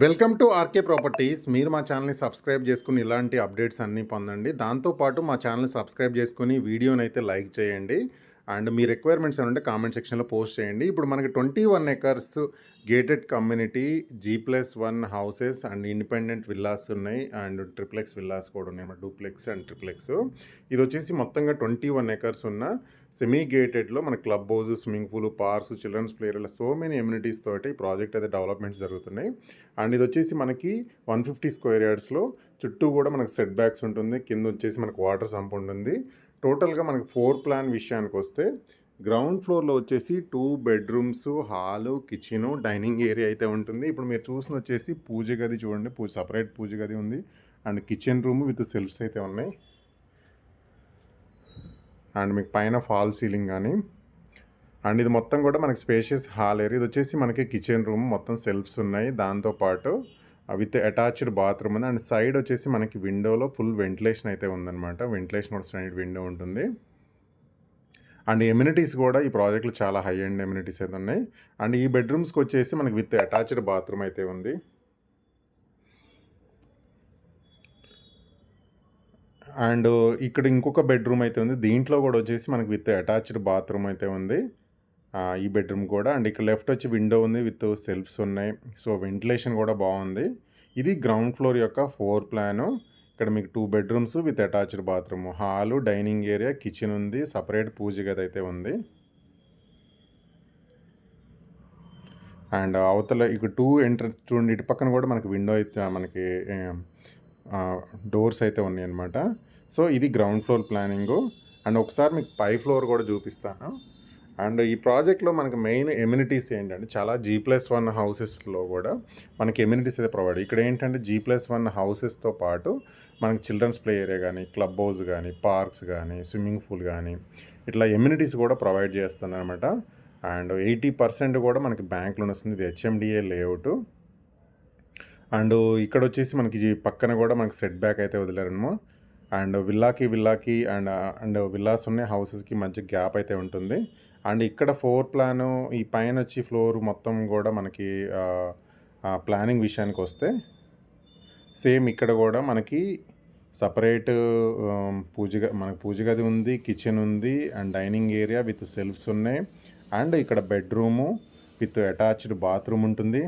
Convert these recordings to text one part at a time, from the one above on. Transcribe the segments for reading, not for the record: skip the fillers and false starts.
Welcome to RK properties. మీరు మా ఛానల్ని సబ్స్క్రైబ్ చేసుకుని ఇలాంటి అప్డేట్స్ అన్నీ పొందండి. దాంతోపాటు మా ఛానల్ని సబ్స్క్రైబ్ చేసుకుని వీడియోని అయితే లైక్ చేయండి. అండ్ మీ రిక్వైర్మెంట్స్ ఏమంటే కామెంట్ సెక్షన్లో పోస్ట్ చేయండి. ఇప్పుడు మనకి 21 acres gated community G+1 houses and independent villas ఉన్నాయి. అండ్ ట్రిప్లెక్స్ విల్లాస్ కూడా ఉన్నాయి, డూప్లెక్స్ అండ్ ట్రిప్లెక్స్. ఇది వచ్చేసి మొత్తంగా 21 ఎకర్స్ ఉన్న సెమీ గేటెడ్లో మన club house, swimming pool, parks, children's play area, so many amenities తోటి ఈ ప్రాజెక్ట్ అయితే డెవలప్మెంట్స్ జరుగుతున్నాయి. అండ్ ఇది వచ్చేసి మనకి 150 స్క్వేర్ యార్డ్స్లో చుట్టూ కూడా మనకు సెట్ బ్యాక్స్ ఉంటుంది. కింద వచ్చేసి మనకు వాటర్ సంప్ ఉంటుంది. టోటల్గా మనకి 4 ప్లాన్ విషయానికి వస్తే గ్రౌండ్ ఫ్లోర్లో వచ్చేసి 2 bedrooms, hall, kitchen, dining area అయితే ఉంటుంది. ఇప్పుడు మీరు చూసిన వచ్చేసి పూజ గది చూడండి, సపరేట్ పూజ గది ఉంది. And kitchen room with shelves అయితే ఉన్నాయి. అండ్ మీకు పైన ఫాల్ సీలింగ్ కానీ, అండ్ ఇది మొత్తం కూడా మనకి స్పేషియస్ హాల్ ఏరియా. ఇది వచ్చేసి మనకి కిచెన్ రూమ్, మొత్తం సెల్ఫ్స్ ఉన్నాయి. దాంతోపాటు విత్ అటాచ్డ్ బాత్రూమ్ ఉంది. అండ్ సైడ్ వచ్చేసి మనకి విండోలో ఫుల్ వెంటిలేషన్ అయితే ఉందన్నమాట. వెంటిలేషన్ కూడా సైడ్ విండో ఉంటుంది. అండ్ ఎమ్యూనిటీస్ కూడా ఈ ప్రాజెక్ట్లో చాలా హై అండ్ ఎమ్యూనిటీస్ అయితే ఉన్నాయి. అండ్ ఈ బెడ్రూమ్స్కి వచ్చేసి మనకి విత్ అటాచ్డ్ బాత్రూమ్ అయితే ఉంది. అండ్ ఇక్కడ ఇంకొక బెడ్రూమ్ అయితే ఉంది. దీంట్లో కూడా వచ్చేసి మనకి విత్ అటాచ్డ్ బాత్రూమ్ అయితే ఉంది, ఈ బెడ్రూమ్ కూడా. అండ్ ఇక్కడ లెఫ్ట్ వచ్చి విండో ఉంది విత్ సెల్ఫ్స్ ఉన్నాయి. సో వెంటిలేషన్ కూడా బాగుంది. ఇది గ్రౌండ్ ఫ్లోర్ యొక్క 4 ప్లాను. ఇక్కడ మీకు 2 bedrooms with attached bathroom, hall, dining area, kitchen ఉంది, సపరేట్ పూజ గది అయితే ఉంది. అండ్ అవతల ఇక 2 ఎంట్రన్స్ చూడండి, ఇటు పక్కన కూడా మనకి విండో అయితే మనకి డోర్స్ అయితే ఉన్నాయి అన్నమాట. సో ఇది గ్రౌండ్ ఫ్లోర్ ప్లానింగు. అండ్ ఒకసారి మీకు పై ఫ్లోర్ కూడా చూపిస్తాను. అండ్ ఈ ప్రాజెక్ట్లో మనకి మెయిన్ ఎమ్యూనిటీస్ ఏంటంటే చాలా G+1 హౌసెస్లో కూడా మనకి ఎమ్యూనిటీస్ అయితే ప్రొవైడ్. ఇక్కడ ఏంటంటే G+1 హౌసెస్తో పాటు మనకి చిల్డ్రన్స్ ప్లే ఏరియా కానీ, క్లబ్ హౌస్ కానీ, పార్క్స్ కానీ, స్విమ్మింగ్ పూల్ కానీ, ఇట్లా ఎమ్యూనిటీస్ కూడా ప్రొవైడ్ చేస్తున్నారు అనమాట. అండ్ 80% కూడా మనకి బ్యాంక్లోనే వస్తుంది. ఇది HMDA లేఅవుట్. అండ్ ఇక్కడ వచ్చేసి మనకి పక్కన కూడా మనకి సెట్ బ్యాక్ అయితే వదిలేరనమో. అండ్ విల్లాకి అండ్ విల్లాస్ ఉన్నాయి, హౌసెస్కి మంచి గ్యాప్ అయితే ఉంటుంది. అండ్ ఇక్కడ 4 ప్లాను, ఈ పైన వచ్చి ఫ్లోర్ మొత్తం కూడా మనకి ప్లానింగ్ విషయానికి వస్తే సేమ్ ఇక్కడ కూడా మనకి సపరేట్ మనకి పూజ గది ఉంది, కిచెన్ ఉంది, and dining area with shelves ఉన్నాయి. అండ్ ఇక్కడ బెడ్రూము విత్ అటాచ్డ్ బాత్రూమ్ ఉంటుంది,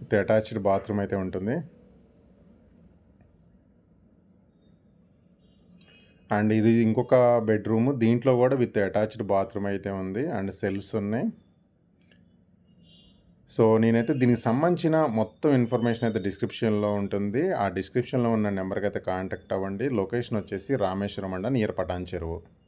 విత్ అటాచ్డ్ బాత్రూమ్ అయితే ఉంటుంది. అండ్ ఇది ఇంకొక బెడ్రూమ్, దీంట్లో కూడా విత్ అటాచ్డ్ బాత్రూమ్ అయితే ఉంది అండ్ సెల్ఫ్స్ ఉన్నాయి. సో నేనైతే దీనికి సంబంధించిన మొత్తం ఇన్ఫర్మేషన్ అయితే డిస్క్రిప్షన్లో ఉంటుంది. ఆ డిస్క్రిప్షన్లో ఉన్న నెంబర్కి అయితే కాంటాక్ట్ అవ్వండి. లొకేషన్ వచ్చేసి రామేశ్వరం అండ, నియర్ పటాన్ చెరువు.